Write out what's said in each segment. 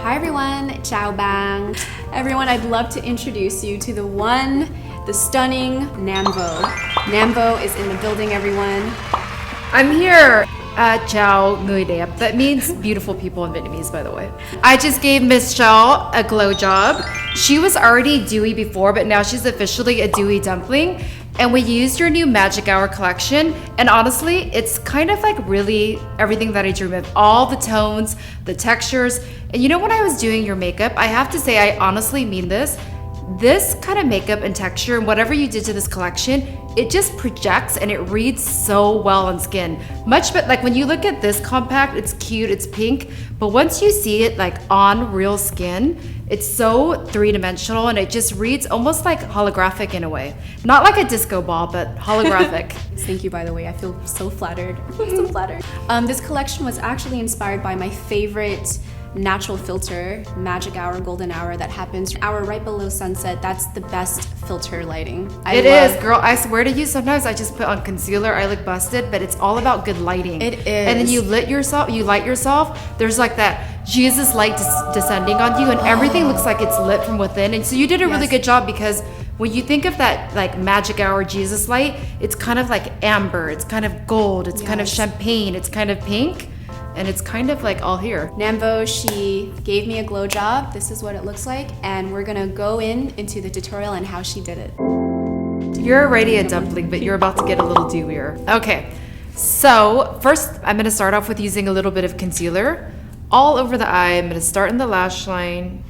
Hi everyone, ciao bang. Everyone, I'd love to introduce you to the one, the stunning Namvo. Namvo is in the building, everyone. I'm here. Chào người đẹp. That means beautiful people in Vietnamese, by the way. I just gave Miss Chow a glow job. She was already dewy before, but now she's officially a dewy dumpling. And we used your new Magic Hour collection. And honestly, it's kind of like really everything that I dream of. All the tones, the textures. And you know, when I was doing your makeup, I have to say, I honestly mean this. This kind of makeup and texture and whatever you did to this collection, it just projects and it reads so well on skin. Much but like when you look at this compact, it's cute, it's pink, but once you see it like on real skin, it's so three-dimensional and it just reads almost like holographic in a way. Not like a disco ball, but holographic. Thank you, by the way. I feel so flattered. So flattered. This collection was actually inspired by my favorite natural filter, Magic Hour, Golden Hour, that happens hour right below sunset. That's the best filter lighting. It is, girl. I swear to you, sometimes I just put on concealer, I look busted, but it's all about good lighting. It is. And then you light yourself, there's like that Jesus light descending on you and everything looks like it's lit from within. And so you did a really good job because when you think of that like Magic Hour Jesus light, it's kind of like amber, it's kind of gold, it's kind of champagne, it's kind of pink. And it's kind of like all here. Namvo, she gave me a glow job. This is what it looks like. And we're gonna go into the tutorial and how she did it. You're already a dumpling, but you're about to get a little dewier. Okay, so first I'm gonna start off with using a little bit of concealer all over the eye. I'm gonna start in the lash line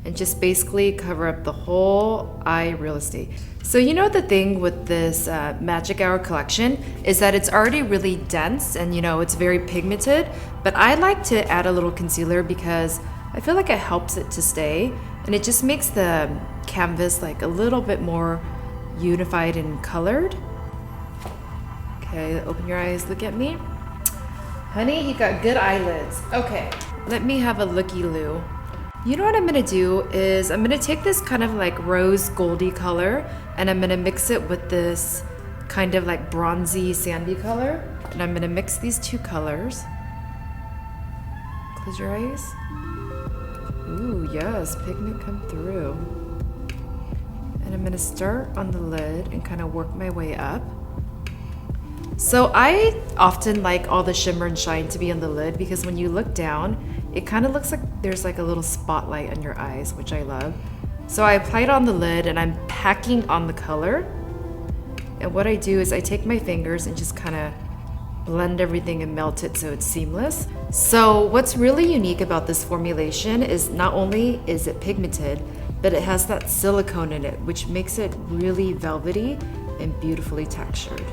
and just basically cover up the whole eye real estate. So you know the thing with this Magic Hour collection is that it's already really dense and you know it's very pigmented, but I like to add a little concealer because I feel like it helps it to stay and it just makes the canvas like a little bit more unified and colored. Okay, open your eyes, look at me. Honey, you got good eyelids. Okay, let me have a looky-loo. You know what I'm gonna do is I'm gonna take this kind of like rose goldy color and I'm gonna mix it with this kind of like bronzy sandy color. And I'm gonna mix these two colors. Close your eyes. Ooh, yes, pigment come through. And I'm gonna start on the lid and kind of work my way up. So I often like all the shimmer and shine to be on the lid because when you look down, it kind of looks like there's like a little spotlight on your eyes, which I love. So I apply it on the lid and I'm packing on the color. And what I do is I take my fingers and just kind of blend everything and melt it so it's seamless. So what's really unique about this formulation is not only is it pigmented, but it has that silicone in it, which makes it really velvety and beautifully textured.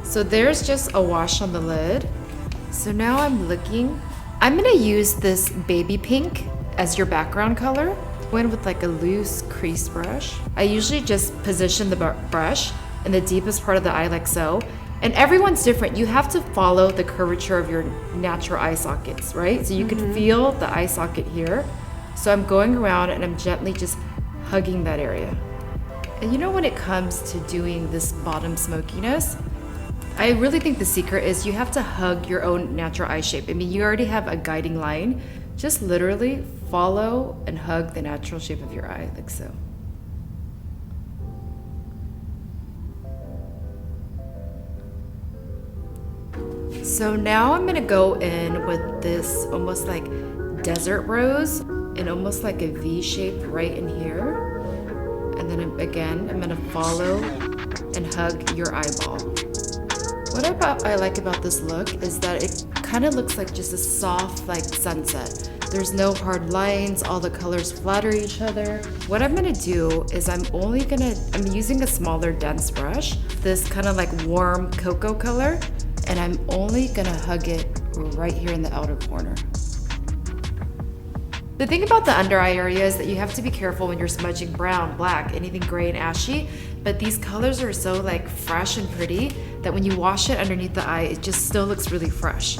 So there's just a wash on the lid. So now I'm gonna use this baby pink as your background color. Go in with like a loose crease brush. I usually just position the brush in the deepest part of the eye like so. And everyone's different. You have to follow the curvature of your natural eye sockets, right? So you can feel the eye socket here. So I'm going around and I'm gently just hugging that area. And you know when it comes to doing this bottom smokiness, I really think the secret is you have to hug your own natural eye shape. I mean, you already have a guiding line. Just literally follow and hug the natural shape of your eye, like so. So now I'm gonna go in with this almost like desert rose and almost like a V shape right in here. And then again, I'm gonna follow and hug your eyeball. What I like about this look is that it kind of looks like just a soft like sunset. There's no hard lines, all the colors flatter each other. What I'm gonna do is I'm using a smaller dense brush, this kind of like warm cocoa color, and I'm only gonna hug it right here in the outer corner. The thing about the under eye area is that you have to be careful when you're smudging brown, black, anything gray and ashy, but these colors are so like fresh and pretty that when you wash it underneath the eye, it just still looks really fresh.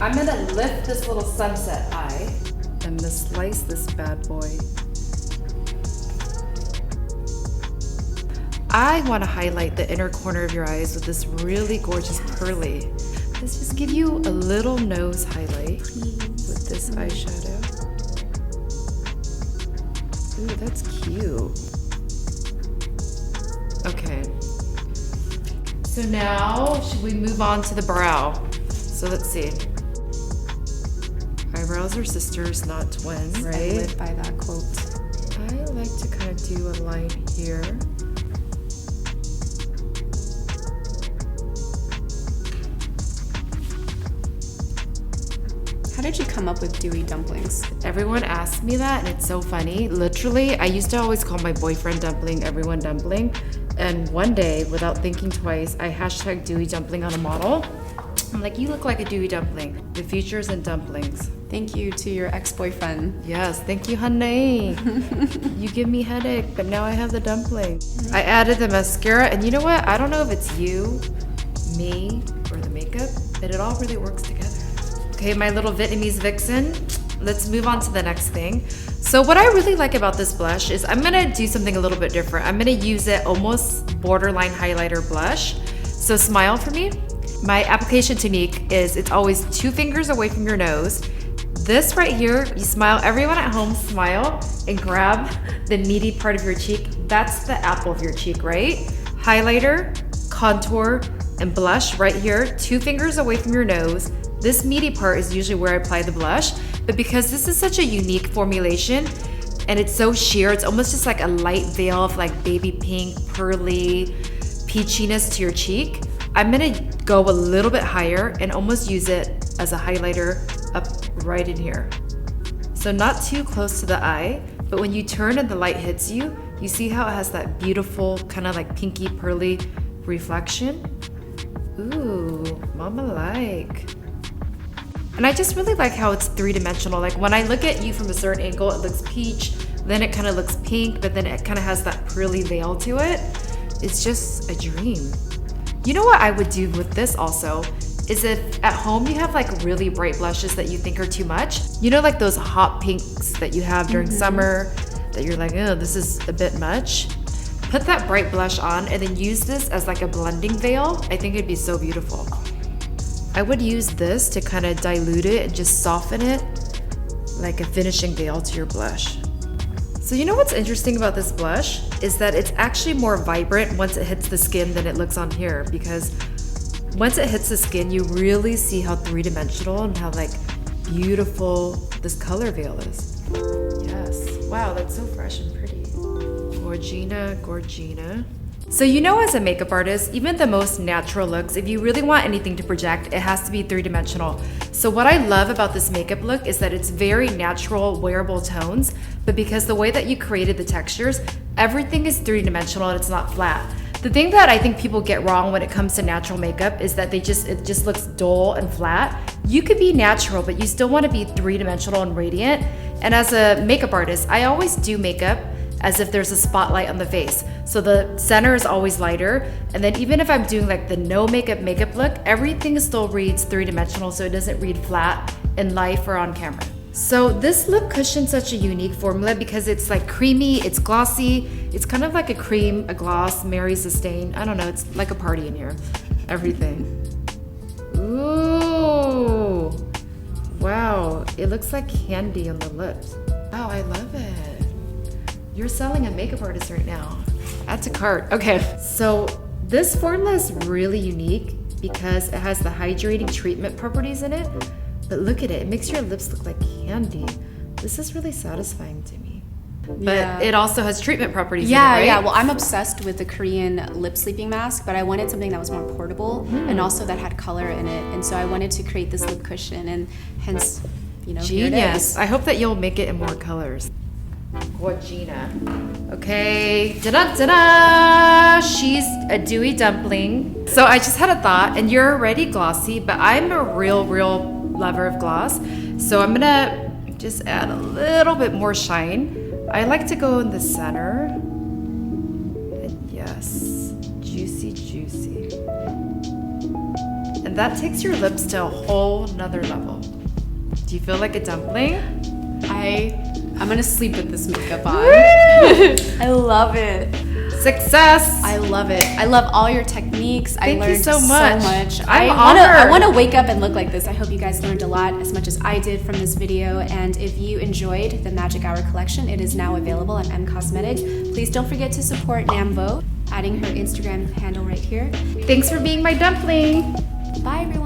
I'm gonna lift this little sunset eye. I'm gonna slice this bad boy. I wanna highlight the inner corner of your eyes with this really gorgeous pearly Let's just give you a little nose highlight with this eyeshadow. Ooh, that's cute. Okay. So now, should we move on to the brow? So let's see. Eyebrows are sisters, not twins, right? I live by that quote. I like to kind of do a line here. How did you come up with dewy dumplings? Everyone asks me that, and it's so funny. Literally, I used to always call my boyfriend dumpling, everyone dumpling. And one day, without thinking twice, I hashtag dewy dumpling on a model. I'm like, you look like a dewy dumpling. The future's in dumplings. Thank you to your ex-boyfriend. Yes, thank you, honey. You give me headache, but now I have the dumpling. I added the mascara, and you know what? I don't know if it's you, me, or the makeup, but it all really works together. Okay, my little Vietnamese vixen. Let's move on to the next thing. So what I really like about this blush is I'm gonna do something a little bit different. I'm gonna use it almost borderline highlighter blush. So smile for me. My application technique is it's always 2 fingers away from your nose. This right here, you smile, everyone at home smile and grab the meaty part of your cheek. That's the apple of your cheek, right? Highlighter, contour, and blush right here, 2 fingers away from your nose. This meaty part is usually where I apply the blush, but because this is such a unique formulation and it's so sheer, it's almost just like a light veil of like baby pink, pearly, peachiness to your cheek. I'm gonna go a little bit higher and almost use it as a highlighter up right in here. So not too close to the eye, but when you turn and the light hits you, you see how it has that beautiful kind of like pinky pearly reflection? Ooh, mama like. And I just really like how it's 3-dimensional. Like when I look at you from a certain angle, it looks peach, then it kind of looks pink, but then it kind of has that pearly veil to it. It's just a dream. You know what I would do with this also is if at home you have like really bright blushes that you think are too much. You know, like those hot pinks that you have during summer that you're like, oh, this is a bit much. Put that bright blush on and then use this as like a blending veil. I think it'd be so beautiful. I would use this to kind of dilute it and just soften it like a finishing veil to your blush. So you know what's interesting about this blush is that it's actually more vibrant once it hits the skin than it looks on here, because once it hits the skin, you really see how 3-dimensional and how like beautiful this color veil is. Yes. Wow, that's so fresh and pretty. Gorgina, Gorgina. So you know, as a makeup artist, even the most natural looks, if you really want anything to project, it has to be 3-dimensional. So what I love about this makeup look is that it's very natural, wearable tones, but because the way that you created the textures, everything is 3-dimensional and it's not flat. The thing that I think people get wrong when it comes to natural makeup is that it just looks dull and flat. You could be natural, but you still want to be 3-dimensional and radiant. And as a makeup artist, I always do makeup as if there's a spotlight on the face. So the center is always lighter. And then even if I'm doing like the no makeup look, everything still reads 3-dimensional, so it doesn't read flat in life or on camera. So this lip cushion's such a unique formula because it's like creamy, it's glossy, it's kind of like a cream, a gloss, Mary's sustain. I don't know, it's like a party in here. Everything. Ooh. Wow, it looks like candy on the lips. Wow, I love it. You're selling a makeup artist right now. Add to cart. Okay, so this formula is really unique because it has the hydrating treatment properties in it. But look at it, it makes your lips look like candy. This is really satisfying to me. But it also has treatment properties in it, right? Yeah, well, I'm obsessed with the Korean lip sleeping mask, but I wanted something that was more portable and also that had color in it. And so I wanted to create this lip cushion, and hence, you know, here it genius. is. I hope that you'll make it in more colors. Gorgina. Okay, da-da-da-da! She's a dewy dumpling. So I just had a thought, and you're already glossy, but I'm a real lover of gloss. So I'm gonna just add a little bit more shine. I like to go in the center. And yes, juicy, juicy. And that takes your lips to a whole nother level. Do you feel like a dumpling? I'm gonna sleep with this makeup on. I love it. Success! I love it. I love all your techniques. I Thank you learned so much. I honored. want to wake up and look like this. I hope you guys learned a lot as much as I did from this video. And if you enjoyed the Magic Hour collection, it is now available on M Cosmetics. Please don't forget to support Namvo, adding her Instagram handle right here. Thanks for being my dumpling. Bye, everyone.